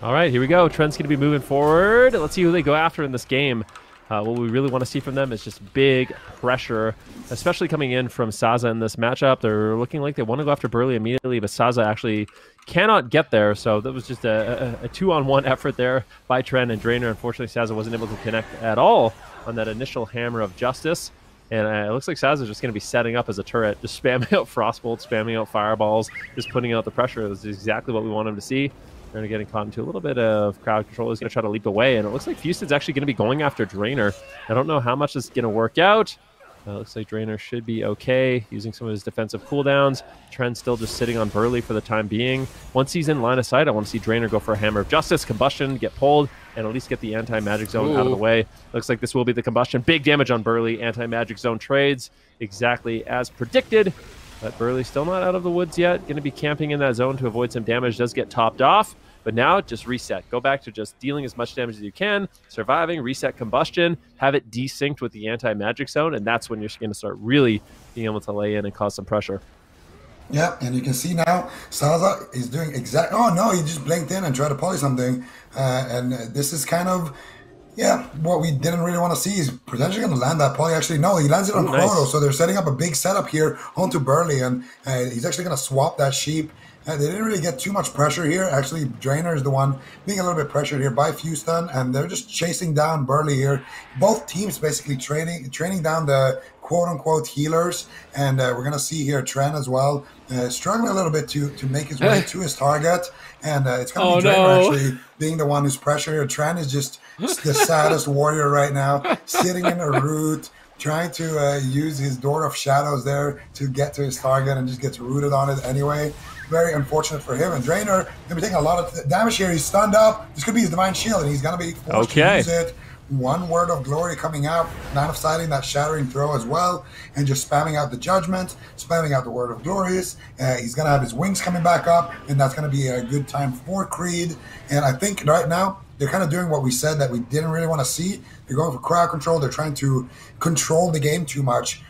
All right, here we go. Trent's going to be moving forward. Let's see who they go after in this game. What we really want to see from them is just big pressure, especially coming in from Saza in this matchup. They're looking like they want to go after Burley immediately, but Saza actually cannot get there. So that was just a 2-on-1 effort there by Trent and Drainer. Unfortunately, Saza wasn't able to connect at all on that initial hammer of justice. And it looks like Saza is just going to be setting up as a turret, just spamming out Frostbolt, spamming out Fireballs, just putting out the pressure. This is exactly what we want him to see. They're getting caught into a little bit of crowd control. He's going to try to leap away, and it looks like Fuston's actually going to be going after Drainer. I don't know how much this is going to work out. Looks like Drainer should be okay, using some of his defensive cooldowns. Trent's still just sitting on Burley for the time being. Once he's in line of sight, I want to see Drainer go for a Hammer of Justice, Combustion, get pulled, and at least get the Anti-Magic Zone out of the way. Looks like this will be the Combustion. Big damage on Burley. Anti-Magic Zone trades exactly as predicted. But Burley's still not out of the woods yet. Going to be camping in that zone to avoid some damage. Does get topped off. But now, just reset. Go back to just dealing as much damage as you can, surviving, reset Combustion, have it desynced with the Anti-Magic Zone, and that's when you're going to start really being able to lay in and cause some pressure. Yeah, and you can see now, Saza is doing oh no, he just blinked in and tried to poly something. And this is kind of, yeah, what we didn't really want to see. He's potentially going to land that poly. Actually, no, he lands it on Chrono, so they're setting up a big setup here onto Burley, and he's actually going to swap that sheep. They didn't really get too much pressure here. Actually, Drainer is the one being a little bit pressured here by Fuston, and they're just chasing down Burley here. Both teams basically training down the quote-unquote healers, and we're going to see here Trent as well struggling a little bit to make his way to his target, and it's going to be Drainer actually being the one who's pressured here. Trent is just the saddest warrior right now, sitting in a root, trying to use his Door of Shadows there to get to his target, and just gets rooted on it anyway. Very unfortunate for him. And Drainer going to be taking a lot of damage here. He's stunned up. This could be his Divine Shield, and he's going to be forced to use it. One Word of Glory coming out, line of sighting that Shattering Throw as well, and just spamming out the Judgment, spamming out the Word of Glories. He's going to have his wings coming back up, and that's going to be a good time for Creed. And I think right now, they're kind of doing what we said that we didn't really want to see. They're going for crowd control. They're trying to control the game too much.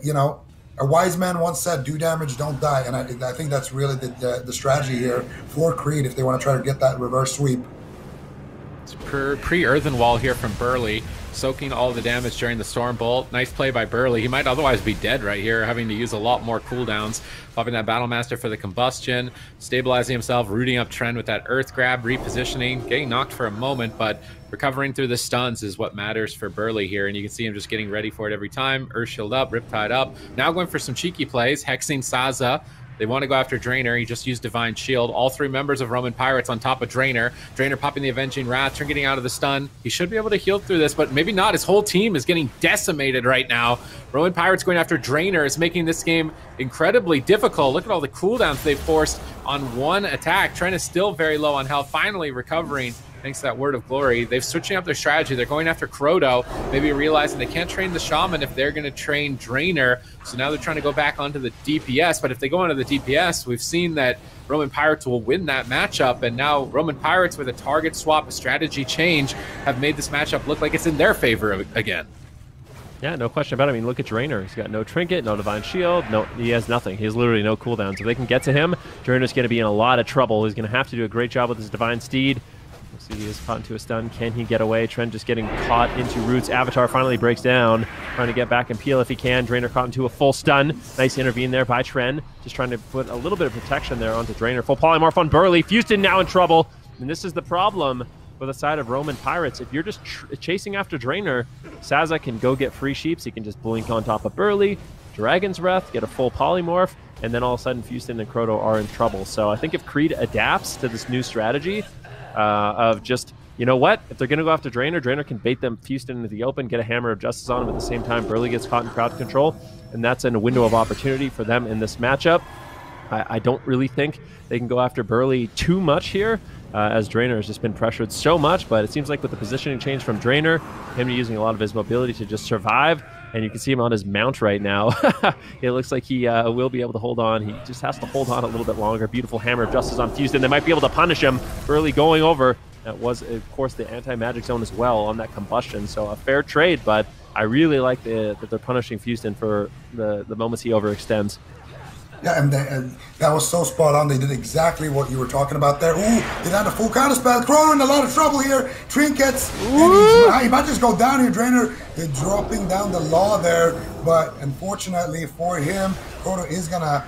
You know, a wise man once said, do damage, don't die. And I think that's really the strategy here for Creed if they want to try to get that reverse sweep. It's pre-Earthen Wall here from Burley, soaking all the damage during the Storm Bolt. Nice play by Burley. He might otherwise be dead right here, having to use a lot more cooldowns. Popping that Battlemaster for the Combustion, stabilizing himself, rooting up Trend with that Earth Grab, repositioning, getting knocked for a moment, but recovering through the stuns is what matters for Burley here, and you can see him just getting ready for it every time. Earth Shield up, Riptide up. Now going for some cheeky plays, hexing Saza. They want to go after Drainer. He just used Divine Shield. All three members of Roman Pirates on top of Drainer. Drainer popping the Avenging Wrath, Trent getting out of the stun. He should be able to heal through this, but maybe not. His whole team is getting decimated right now. Roman Pirates going after Drainer is making this game incredibly difficult. Look at all the cooldowns they've forced on one attack. Trent is still very low on health, finally recovering thanks to that Word of Glory. They're switching up their strategy. They're going after Croto, maybe realizing they can't train the Shaman if they're going to train Drainer. So now they're trying to go back onto the DPS. But if they go onto the DPS, we've seen that Roman Pirates will win that matchup. And now Roman Pirates, with a target swap, a strategy change, have made this matchup look like it's in their favor again. Yeah, no question about it. I mean, look at Drainer. He's got no Trinket, no Divine Shield. No, he has nothing. He has literally no cooldowns. If they can get to him, Drainer's going to be in a lot of trouble. He's going to have to do a great job with his Divine Steed. See, he is caught into a stun. Can he get away? Trent just getting caught into roots. Avatar finally breaks down, trying to get back and peel if he can. Drainer caught into a full stun. Nice intervene there by Trent. Just trying to put a little bit of protection there onto Drainer. Full polymorph on Burley. Fuston now in trouble. And this is the problem for the side of Roman Pirates. If you're just chasing after Drainer, Saza can go get free sheeps. He can just blink on top of Burley, Dragon's Breath, get a full polymorph, and then all of a sudden Fuston and Croto are in trouble. So I think if Creed adapts to this new strategy, of just, you know what, if they're going to go after Drainer, Drainer can bait them Fuston into the open, get a Hammer of Justice on him at the same time. Burley gets caught in crowd control, and that's a window of opportunity for them in this matchup. I don't really think they can go after Burley too much here, as Drainer has just been pressured so much, but it seems like with the positioning change from Drainer, him using a lot of his mobility to just survive, and you can see him on his mount right now. It looks like he will be able to hold on. He just has to hold on a little bit longer. Beautiful Hammer of Justice on Fuston. They might be able to punish him. Burley going over. That was, of course, the Anti-Magic Zone as well on that Combustion. So a fair trade, but I really like that they're punishing Fuston for the moments he overextends. Yeah, and that was so spot on. They did exactly what you were talking about there. Ooh, they had a full counter spell. Crow in a lot of trouble here. Trinkets. And he might just go down here. Drainer dropping down the law there. But unfortunately for him, Proto is going to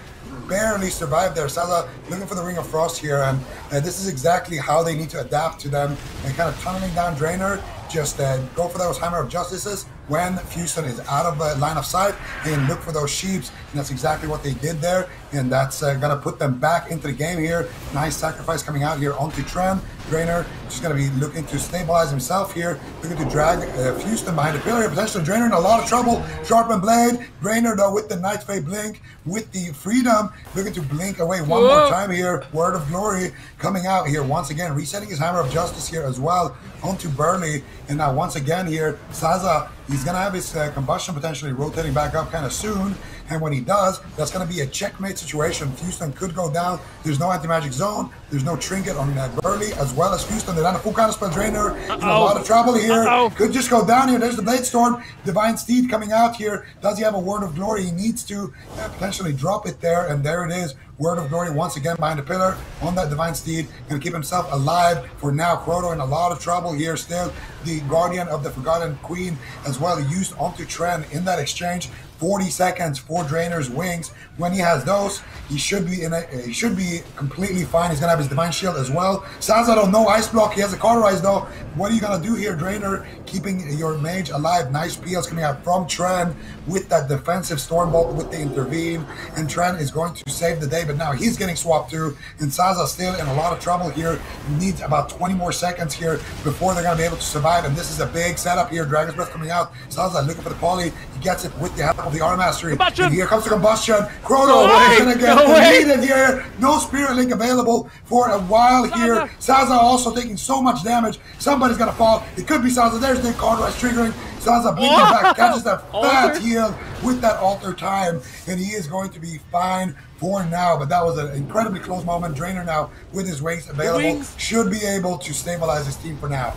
barely survive there. Saza looking for the Ring of Frost here. And this is exactly how they need to adapt to them. And kind of tunneling down Drainer. Just go for those Hammer of Justices when Houston is out of line of sight and look for those sheeps. And that's exactly what they did there. And that's going to put them back into the game here. Nice sacrifice coming out here onto Tren. Drainer just going to be looking to stabilize himself here. Looking to drag Houston behind the pillar. Potentially Drainer in a lot of trouble. Sharpened Blade. Drainer though with the Night Fae Blink. With the Freedom. Looking to blink away one more time here. Word of Glory coming out here. Once again resetting his Hammer of Justice here as well onto Burley. And now once again here, Saza, he's going to have his combustion potentially rotating back up kind of soon. And when he does, that's going to be a checkmate situation. Houston could go down. There's no anti-magic zone. There's no trinket on Burley as well as Houston. They're on a full counter spell. Drainer in a lot of trouble here. Could just go down here. There's the Blade Storm. Divine Steed coming out here. Does he have a Word of Glory? He needs to potentially drop it there. And there it is. Word of Glory once again behind the pillar on that Divine Steed. Going to keep himself alive for now. Croto in a lot of trouble here still. The Guardian of the Forgotten Queen as well used onto Tren in that exchange. 40 seconds for Drainer's wings. When he has those, he should be completely fine. He's gonna have his Divine Shield as well. Saza though, no Ice Block. He has a Cauterize though. What are you gonna do here, Drainer? Keeping your mage alive. Nice PLs coming out from Tren with that defensive Stormbolt with the Intervene. And Tren is going to save the day, but now he's getting swapped too. And Saza still in a lot of trouble here. Needs about 20 more seconds here before they're gonna be able to survive. And this is a big setup here. Dragon's Breath coming out. Saza looking for the poly. He gets it with the help of the Arm Mastery. And here comes the Combustion. Chrono is going to get deleted here. No Spirit Link available for a while here. Saza also taking so much damage. Somebody's going to fall. It could be Saza. There's the Cauterize triggering. Saza blinking back. Catches that fat heal with that alter time. And he is going to be fine for now. But that was an incredibly close moment. Drainer now with his wings available should be able to stabilize his team for now.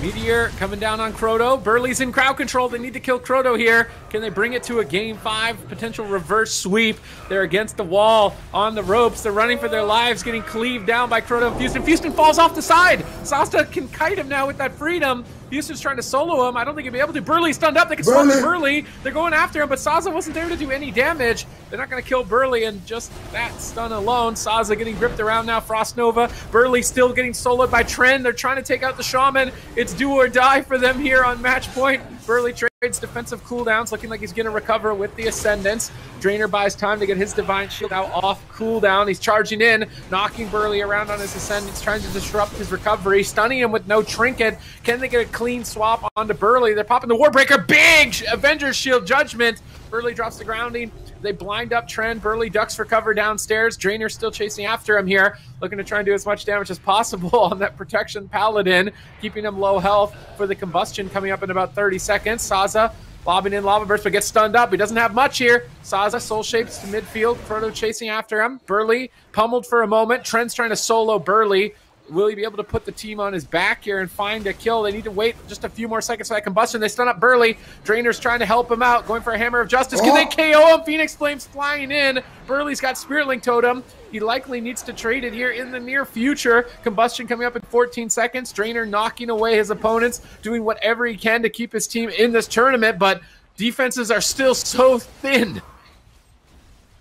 Meteor coming down on Croto. Burley's in crowd control. They need to kill Croto here. Can they bring it to a game 5? Potential reverse sweep. They're against the wall on the ropes. They're running for their lives, getting cleaved down by Croto and Houston. Houston falls off the side. Sasta can kite him now with that freedom. Houston's trying to solo him. I don't think he'll be able to. Burley's stunned up. They can swap Burley. They're going after him, but Saza wasn't there to do any damage. They're not going to kill Burley, and just that stun alone. Saza getting gripped around now. Frost Nova. Burley still getting soloed by Tren. They're trying to take out the Shaman. It's do or die for them here on match point. Burley trades defensive cooldowns, looking like he's going to recover with the Ascendance. Drainer buys time to get his Divine Shield now off cooldown. He's charging in, knocking Burley around on his Ascendance, trying to disrupt his recovery, stunning him with no trinket. Can they get a clean swap onto Burley? They're popping the Warbreaker. Big Avengers Shield Judgment. Burley drops the grounding. They blind up Tren. Burley ducks for cover downstairs. Drainer still chasing after him here, looking to try and do as much damage as possible on that Protection Paladin, keeping him low health for the Combustion coming up in about 30 seconds. Saza lobbing in Lava Burst, but gets stunned up. He doesn't have much here. Saza soul shapes to midfield. Proto chasing after him. Burley pummeled for a moment. Tren's trying to solo Burley. Will he be able to put the team on his back here and find a kill? They need to wait just a few more seconds for that Combustion. They stun up Burley. Drainer's trying to help him out, going for a Hammer of Justice. Can they KO him? Phoenix Flames flying in. Burley's got Spirit Link Totem. He likely needs to trade it here in the near future. Combustion coming up in 14 seconds. Drainer knocking away his opponents, doing whatever he can to keep his team in this tournament, but defenses are still so thin.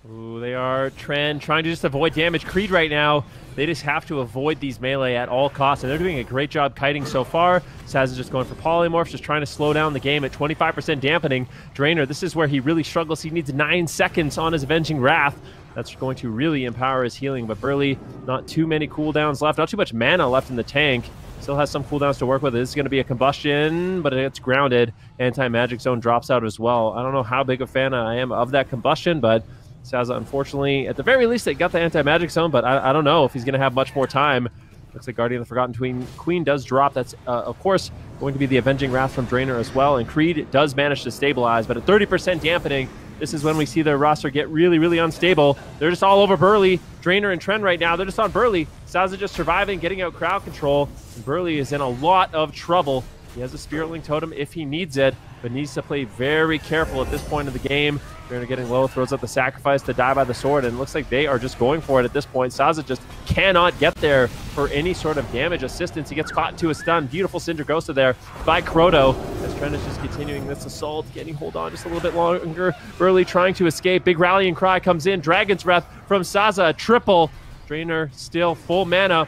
Ooh, they are. Tren trying to just avoid damage. Creed right now, they just have to avoid these melee at all costs, and they're doing a great job kiting so far. Saz is just going for polymorphs, just trying to slow down the game at 25% dampening. Drainer, this is where he really struggles. He needs 9 seconds on his Avenging Wrath. That's going to really empower his healing, but Burley, not too many cooldowns left, not too much mana left in the tank. Still has some cooldowns to work with. This is going to be a Combustion, but it's grounded. Anti-Magic Zone drops out as well. I don't know how big a fan I am of that Combustion, but Saza, unfortunately, at the very least, they got the Anti-Magic Zone, but I don't know if he's going to have much more time. Looks like Guardian of the Forgotten Queen does drop. That's, of course, going to be the Avenging Wrath from Drainer as well, and Creed does manage to stabilize, but at 30% dampening, this is when we see their roster get really, really unstable. They're just all over Burley. Drainer and Tren right now, they're just on Burley. Saza just surviving, getting out crowd control, and Burley is in a lot of trouble. He has a Spirit Link Totem if he needs it, but needs to play very careful at this point of the game. Trainer getting low, throws up the sacrifice to die by the sword, and it looks like they are just going for it at this point. Saza just cannot get there for any sort of damage assistance. He gets caught into a stun. Beautiful Sindragosa there by Croto, as Trent is just continuing this assault, getting hold on just a little bit longer. Burley trying to escape. Big rallying cry comes in. Dragon's Breath from Saza, a triple. Drainer still full mana.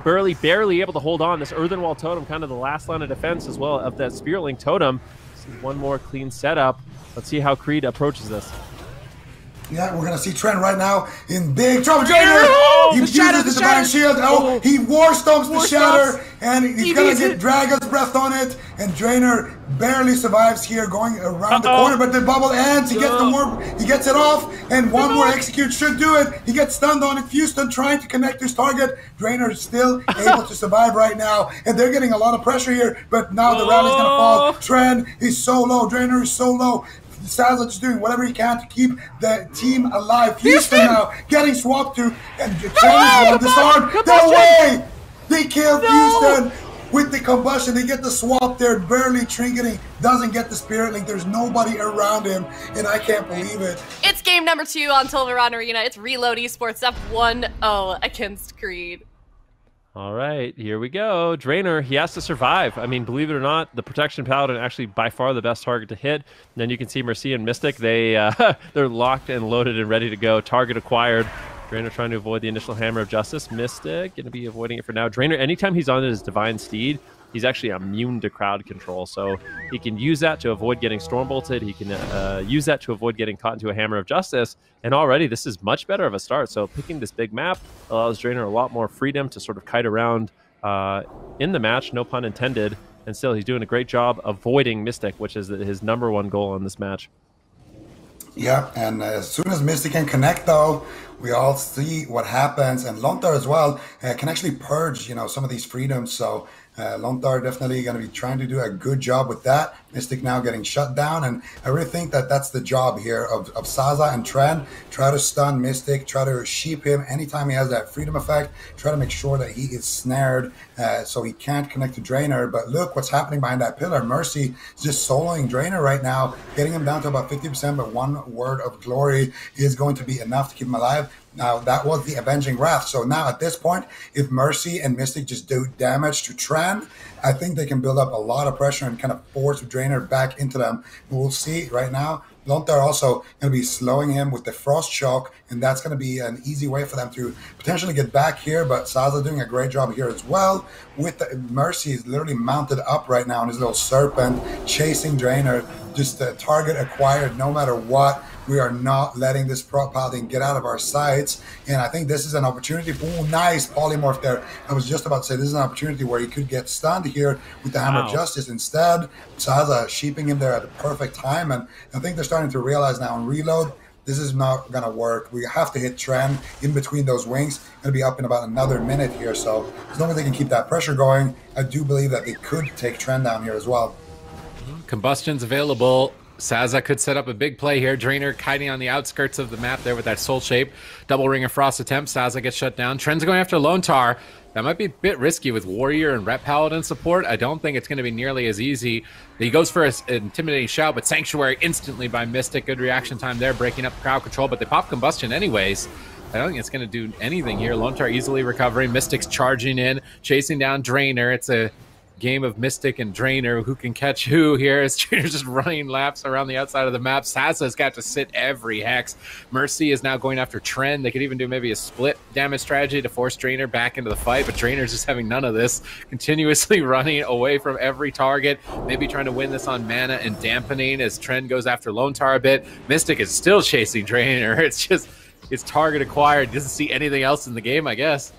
Burley barely able to hold on. This Earthen Wall Totem, kind of the last line of defense as well of that Spirit Link Totem. This is one more clean setup. Let's see how Creed approaches this. Yeah, we're going to see Trent right now in big trouble. Drainer! Oh, he uses the Divine Shield. Oh, he War Stomps the Shatter, and he's going to get Dragon's Breath on it. And Drainer barely survives here, going around the corner, but the bubble ends. He gets the warp, he gets it off, and one more execute should do it. He gets stunned on it. Houston trying to connect his target. Drainer is still able to survive right now, and they're getting a lot of pressure here, but now the round is going to fall. Trent is so low. Drainer is so low. Saza just doing whatever he can to keep the team alive. Houston now getting swapped to, and Trent is disarmed. No way! They killed Houston with the combustion. They get the swap there. Barely Trinketing doesn't get the Spirit Link. There's nobody around him, and I can't believe it. It's game number 2 on Tilveron Arena. It's Reload Esports up 1-0 against Creed. All right, here we go. Drainer, he has to survive. I mean, believe it or not, the Protection Paladin actually by far the best target to hit. And then you can see Mercy and Mystic, they're locked and loaded and ready to go. Target acquired. Drainer trying to avoid the initial Hammer of Justice. Mystic going to be avoiding it for now. Drainer, anytime he's on his Divine Steed, he's actually immune to crowd control. So he can use that to avoid getting Storm Bolted. He can use that to avoid getting caught into a Hammer of Justice. And already this is much better of a start. So picking this big map allows Drainer a lot more freedom to sort of kite around in the match, no pun intended. And still, he's doing a great job avoiding Mystic, which is his #1 goal in this match. Yeah, and as soon as Mystic can connect, though, we all see what happens. And Lontar as well can actually purge, some of these freedoms. So Lontar definitely going to be trying to do a good job with that. Mystic now getting shut down, and I really think that that's the job here of Saza and Tren. Try to stun Mystic, try to sheep him anytime he has that freedom effect. Try to make sure that he is snared so he can't connect to Drainer. But look what's happening behind that pillar. Mercy is just soloing Drainer right now, getting him down to about 50%, but one word of glory is going to be enough to keep him alive. Now, that was the Avenging Wrath. So now at this point, if Mercy and Mystic just do damage to Tran, I think they can build up a lot of pressure and kind of force Drainer back into them. We'll see right now. Lontar also going to be slowing him with the Frost Shock, and that's going to be an easy way for them to potentially get back here. But Saza doing a great job here as well. With the Mercy is literally mounted up right now on his little serpent, chasing Drainer. Just the target acquired no matter what. We are not letting this Prot Paladin get out of our sights. And I think this is an opportunity. Ooh, nice polymorph there. I was just about to say this is an opportunity where he could get stunned here with the Hammer of Justice. Instead, Saza sheeping him there at the perfect time. And I think they're starting to realize now on reload, this is not going to work. We have to hit Tren in between those wings. Going to be up in about another minute here. So as long as they can keep that pressure going, I do believe that they could take Tren down here as well. Combustion's available. Saza could set up a big play here. Drainer kiting on the outskirts of the map there with that soul shape. Double Ring of Frost attempt. Saza gets shut down. Trent's going after Lontar. That might be a bit risky with Warrior and Ret Paladin support. I don't think it's going to be nearly as easy. He goes for an intimidating shout, but Sanctuary instantly by Mystic. Good reaction time there, breaking up crowd control, but they pop Combustion anyways. I don't think it's going to do anything here. Lontar easily recovering. Mystic's charging in, chasing down Drainer. It's a game of Mystic and Drainer, who can catch who here as Drainer's just running laps around the outside of the map. Saza's got to sit every hex. Mercy is now going after Tren. They could even do maybe a split damage strategy to force Drainer back into the fight, but Drainer's just having none of this, continuously running away from every target, maybe trying to win this on mana and dampening as Tren goes after Lontar a bit. Mystic is still chasing Drainer. It's just, it's target acquired. Doesn't see anything else in the game, I guess.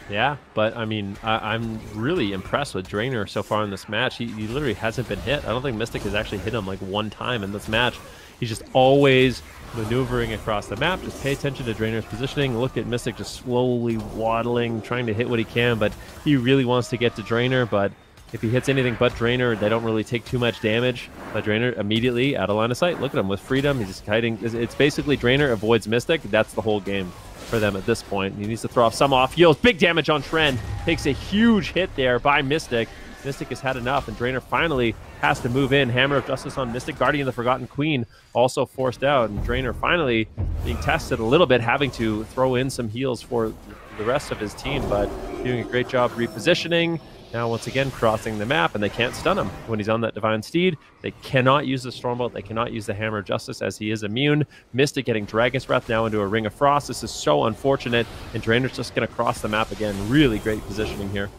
Yeah, but I mean, I'm really impressed with Drainer so far in this match. He literally hasn't been hit. I don't think Mystic has actually hit him like one time in this match. He's just always maneuvering across the map. Just pay attention to Drainer's positioning. Look at Mystic just slowly waddling, trying to hit what he can, but he really wants to get to Drainer. But if he hits anything but Drainer, they don't really take too much damage. But Drainer immediately out of line of sight. Look at him with freedom. He's just kiting. It's basically Drainer avoids Mystic. That's the whole game for them at this point. He needs to throw off some off heals. Big damage on Tren. Takes a huge hit there by Mystic. Mystic has had enough, and Drainer finally has to move in. Hammer of Justice on Mystic. Guardian of the Forgotten Queen also forced out, and Drainer finally being tested a little bit, having to throw in some heals for the rest of his team, but doing a great job repositioning. Now once again crossing the map, and they can't stun him when he's on that Divine Steed. They cannot use the Stormbolt, they cannot use the Hammer of Justice as he is immune. Mystic getting Dragon's Breath now into a Ring of Frost. This is so unfortunate, and Drainer's just going to cross the map again. Really great positioning here.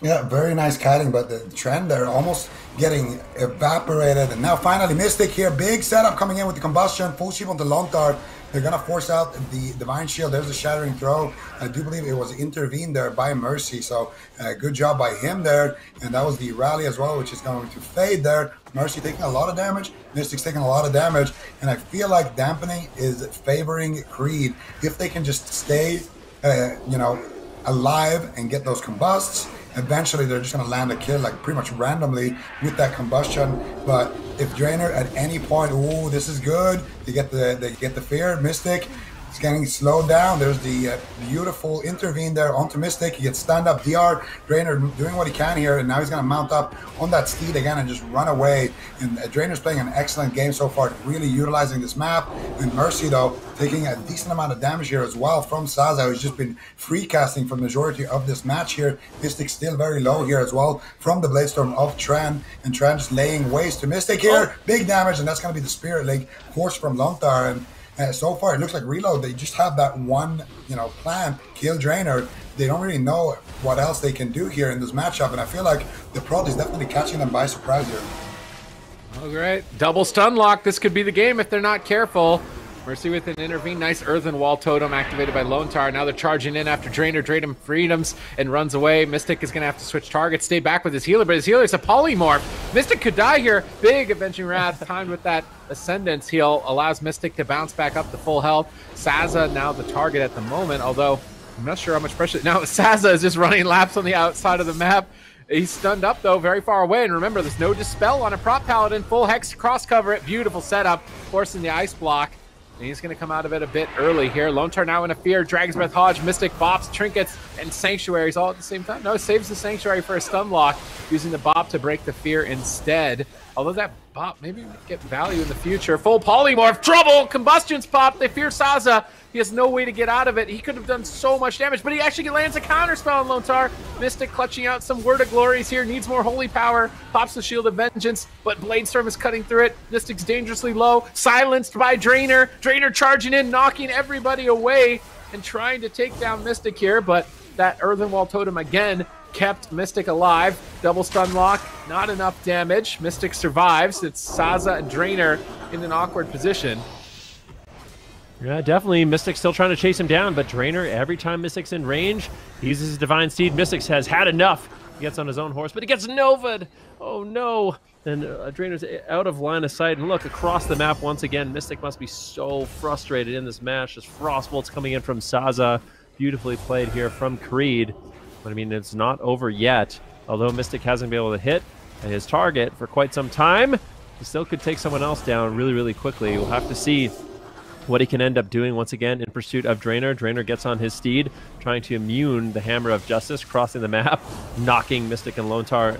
Yeah, very nice kiting, but the trend, they're almost getting evaporated. And now finally Mystic here, big setup coming in with the combustion, full sheep onto Lontar. They're going to force out the Divine Shield. There's a Shattering Throw. I do believe it was intervened there by Mercy, so good job by him there. And that was the rally as well, which is going to fade there. Mercy taking a lot of damage, Mystic's taking a lot of damage, and I feel like dampening is favoring Creed. If they can just stay, alive and get those combusts, eventually they're just going to land a kill like pretty much randomly with that combustion. But if Drainer at any point, ooh, this is good, they get the fear. Mystic is getting slowed down. There's the beautiful intervene there onto Mystic. He gets stand up DR. Drainer doing what he can here, and now he's going to mount up on that steed again and just run away. And Drainer's playing an excellent game so far, really utilizing this map. And Mercy though taking a decent amount of damage here as well from Saza, who's just been free casting for the majority of this match here. Mystic still very low here as well from the Bladestorm of Tran, and Tran just laying waste to Mystic here. Big damage, and that's going to be the Spirit Link force from Lontar. And so far it looks like Reload, they just have that one plan, kill Drainer. They don't really know what else they can do here in this matchup, and I feel like the Prot is definitely catching them by surprise here. All right, double stun lock. This could be the game if they're not careful. Mercy with an intervene. Nice Earthen Wall totem activated by Lontar. Now they're charging in after Drainer. Drainer freedoms and runs away. Mystic is going to have to switch targets, stay back with his healer, but his healer is a polymorph. Mystic could die here. Big Avenging Wrath timed with that Ascendance heal allows Mystic to bounce back up to full health. Saza now the target at the moment, although I'm not sure how much pressure. Now Saza is just running laps on the outside of the map. He's stunned up, though, very far away. And remember, there's no Dispel on a Prot Paladin. Full Hex cross cover it. Beautiful setup, forcing the Ice Block. And he's going to come out of it a bit early here. Lontar now in a fear. Dragon's Breath Hodge, Mystic, Bops, Trinkets, and Sanctuaries all at the same time. No, saves the Sanctuary for a stun lock, using the Bop to break the fear instead. Although that Bop maybe get value in the future. Full Polymorph, trouble! Combustions pop, they fear Saza. He has no way to get out of it. He could have done so much damage, but he actually lands a counterspell on Lontar. Mystic clutching out some Word of Glories here, needs more Holy Power, pops the Shield of Vengeance, but Bladestorm is cutting through it. Mystic's dangerously low, silenced by Drainer. Drainer charging in, knocking everybody away, and trying to take down Mystic here, but that Earthen Wall Totem again kept Mystic alive. Double stun lock, not enough damage. Mystic survives. It's Saza and Drainer in an awkward position. Yeah, definitely. Mystic's still trying to chase him down, but Drainer, every time Mystic's in range, he uses his Divine Steed. Mystic's has had enough. He gets on his own horse, but he gets Nova'd. Oh no. Then Drainer's out of line of sight, and look, across the map once again, Mystic must be so frustrated in this match. This Frostbolt's coming in from Saza. Beautifully played here from Creed. But I mean, it's not over yet. Although Mystic hasn't been able to hit his target for quite some time, he still could take someone else down really, really quickly. We'll have to see what he can end up doing once again in pursuit of Drainer. Drainer gets on his steed, trying to immune the Hammer of Justice, crossing the map, knocking Mystic and Lontar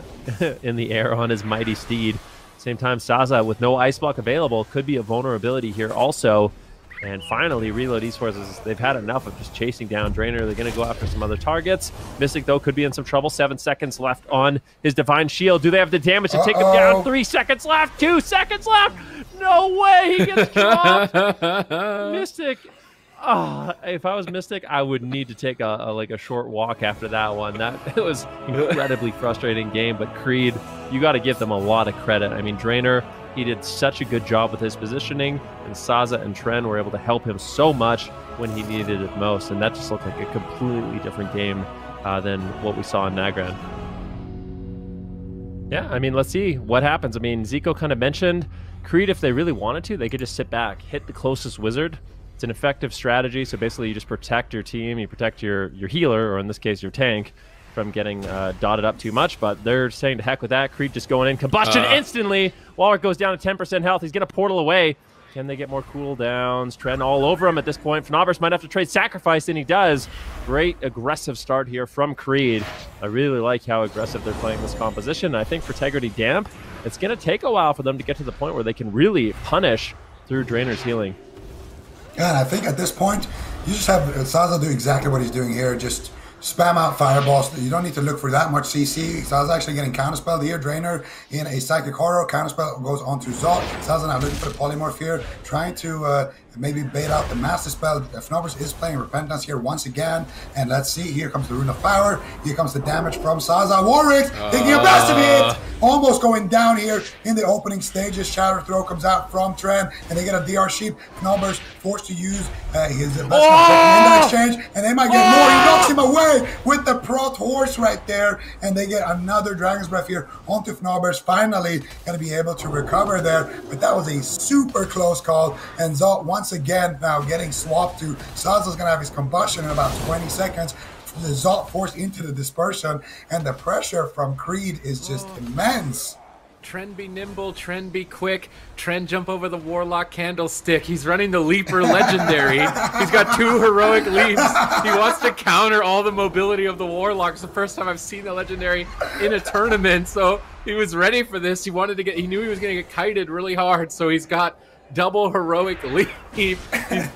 in the air on his mighty steed. Same time, Saza, with no Ice Block available, could be a vulnerability here also. And finally, Reload Esports, they've had enough of just chasing down Drainer. They're going to go after some other targets. Mystic, though, could be in some trouble. 7 seconds left on his Divine Shield. Do they have the damage to take him down? 3 seconds left. 2 seconds left. No way. He gets dropped. Mystic. If I was Mystic, I would need to take a short walk after that one. It was incredibly frustrating game. But Creed, you got to give them a lot of credit. I mean, Drainer, he did such a good job with his positioning, and Saza and Tren were able to help him so much when he needed it most, and that just looked like a completely different game than what we saw in Nagran. Yeah, I mean, let's see what happens. I mean, Zico kind of mentioned Creed, if they really wanted to, they could just sit back, hit the closest wizard. It's an effective strategy, so basically you just protect your team, you protect your healer, or in this case your tank, from getting dotted up too much, but they're saying to heck with that. Creed just going in, combustion instantly. Walrus goes down to 10% health. He's going to portal away. Can they get more cooldowns? Tren all over him at this point. Fnavers might have to trade Sacrifice, and he does. Great aggressive start here from Creed. I really like how aggressive they're playing this composition. I think for Tegrity Damp, it's going to take a while for them to get to the point where they can really punish through Drainer's healing. Yeah, and I think at this point, you just have Saza do exactly what he's doing here. Just spam out fireballs. You don't need to look for that much CC. Saza actually getting counterspelled here. Drainer in a Psychic Horror. Counterspell goes on to Zot. Saza now looking for the Polymorph here, trying to maybe bait out the Master Spell. Fnobers is playing Repentance here once again. And let's see, here comes the Rune of Power. Here comes the damage from Saza. Warwick taking a massive hit. Almost going down here in the opening stages. Shadow Throw comes out from Tren, and they get a DR Sheep. Fnobers forced to use his best in the exchange, and they might get more. He knocks him away with the Prot Horse right there, and they get another Dragon's Breath here onto Fnobers. Finally going to be able to recover there, but that was a super close call, and Zot once again now getting swapped to Saza's going to have his combustion in about 20 seconds. The Zot forced into the dispersion, and the pressure from Creed is just immense. Tren be nimble, Tren be quick, Tren jump over the Warlock Candlestick. He's running the Leaper Legendary. He's got 2 heroic leaps. He wants to counter all the mobility of the Warlock. It's the first time I've seen the Legendary in a tournament, so he was ready for this. He wanted to get, he knew he was going to get kited really hard, so he's got double heroic leap.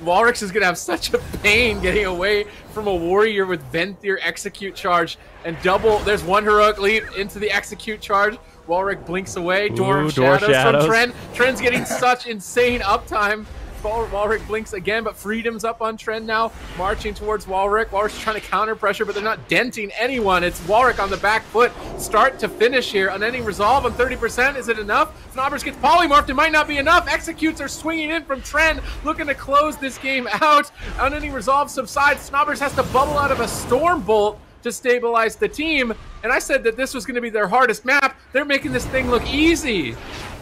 Walrix is going to have such a pain getting away from a warrior with Venthyr execute charge and double. There's 1 heroic leap into the execute charge. Walric blinks away. Door of Shadows from Tren. Tren's getting such insane uptime. Walric blinks again, but Freedom's up on Tren now, marching towards Walric. Walric's trying to counter pressure, but they're not denting anyone. It's Walric on the back foot, start to finish here. Unending Resolve on 30%. Is it enough? Fnobbers gets polymorphed. It might not be enough. Executes are swinging in from Tren, looking to close this game out. Unending Resolve subsides. Snobbers has to bubble out of a Storm Bolt to stabilize the team. And I said that this was going to be their hardest map. They're making this thing look easy.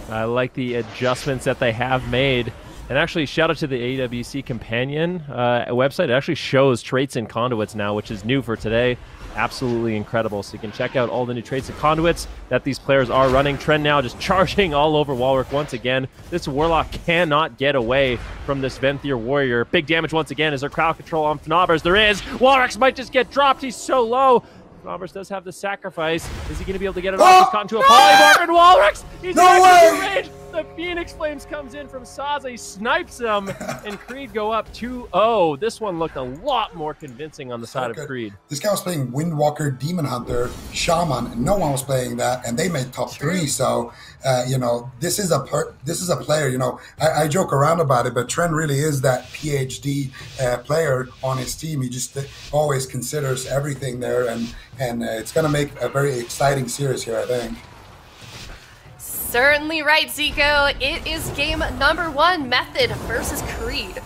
I like the adjustments that they have made. And actually, shout out to the AWC Companion website. It actually shows traits and conduits now, which is new for today. Absolutely incredible. So you can check out all the new traits and conduits that these players are running. Tren now just charging all over Walric once again. This Warlock cannot get away from this Venthyr Warrior. Big damage once again. Is there crowd control on Fnobbers? There is. Walric might just get dropped. He's so low. Fnobbers does have the sacrifice. Is he going to be able to get it off? He's caught into a polymorph, and Walric! He's in range! The Phoenix Flames comes in from Saza. He snipes him, and Creed go up 2-0. This one looked a lot more convincing on the side of Creed. This guy was playing Windwalker, Demon Hunter, Shaman, and no one was playing that, and they made top 3. So, you know, this is a player. You know, I joke around about it, but Tren really is that PhD player on his team. He just always considers everything there, and it's going to make a very exciting series here, I think. Certainly right, Zico. It is game number 1, Method versus Creed.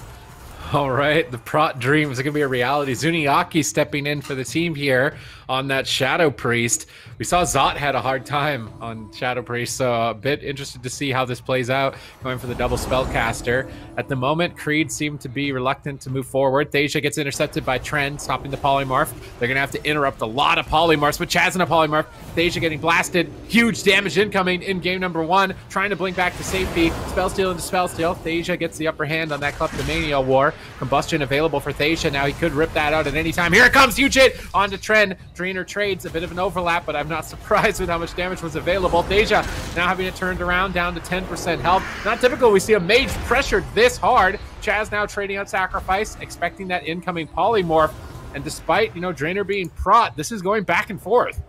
All right, the Prot dream is going to be a reality. Zuniaki stepping in for the team here on that Shadow Priest. We saw Zot had a hard time on Shadow Priest, so a bit interested to see how this plays out, going for the double Spellcaster. At the moment, Creed seemed to be reluctant to move forward. Thasia gets intercepted by Tren, stopping the Polymorph. They're going to have to interrupt a lot of Polymorphs, but Chaz in a Polymorph. Thasia getting blasted. Huge damage incoming in game number 1. Trying to blink back to safety. Spellsteal into Spellsteal. Thasia gets the upper hand on that Kleptomania war. Combustion available for Thasia. Now he could rip that out at any time. Here it comes. Huge hit onto Tren. Drainer trades. A bit of an overlap, but I'm not surprised with how much damage was available. Thasia now having it turned around down to 10% health. Not typical. We see a mage pressured this hard. Chaz now trading out Sacrifice, expecting that incoming Polymorph. And despite, you know, Drainer being Prot, this is going back and forth.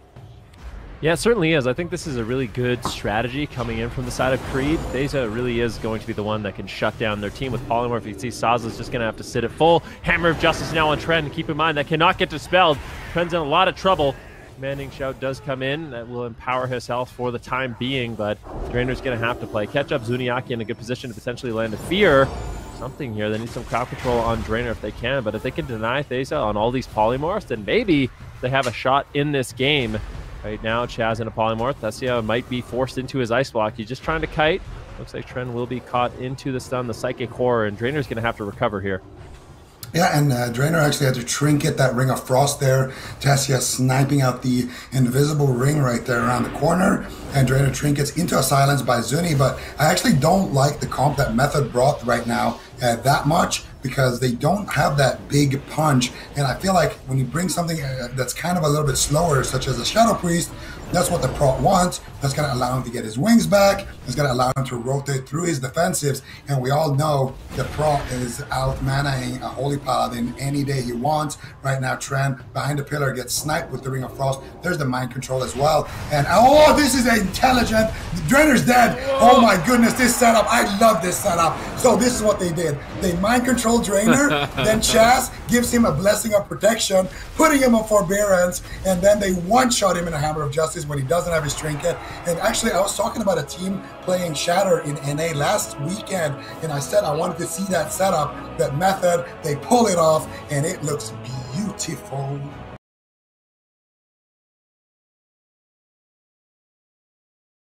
Yeah, it certainly is. I think this is a really good strategy coming in from the side of Creed. Thasia really is going to be the one that can shut down their team with Polymorph. You can see Saza's just going to have to sit at full. Hammer of Justice now on Tren. Keep in mind, that cannot get dispelled. Tren's in a lot of trouble. Commanding Shout does come in. That will empower his health for the time being, but Drainer's going to have to play. Catch up Zuniaki in a good position to potentially land a Fear. Something here. They need some crowd control on Drainer if they can, but if they can deny Thasia on all these Polymorphs, then maybe they have a shot in this game. Right now, Chaz in a Polymorph. Thasia might be forced into his Ice Block. He's just trying to kite. Looks like Tren will be caught into the stun, the Psychic Horror, and Drainer's going to have to recover here. Yeah, and Drainer actually had to trinket that Ring of Frost there. Thasia sniping out the invisible ring right there around the corner. And Drainer trinkets into a silence by Zuni. But I actually don't like the comp that Method brought right now that much, because they don't have that big punch. And I feel like when you bring something that's kind of a little bit slower, such as a Shadow Priest, that's what the Prot wants. That's going to allow him to get his wings back. It's going to allow him to rotate through his defensives. And we all know the Prot is out manaing a Holy Paladin any day he wants. Right now, Trent behind the pillar gets sniped with the Ring of Frost. There's the mind control as well. And oh, this is intelligent. Drainer's dead. Oh my goodness, this setup. I love this setup. So this is what they did. They mind control Drainer. Then Chaz gives him a blessing of protection, putting him on forbearance. And then they one-shot him in a Hammer of Justice when he doesn't have his trinket. And actually, I was talking about a team playing Shatter in NA last weekend, and I said I wanted to see that setup, that method. They pull it off, and it looks beautiful.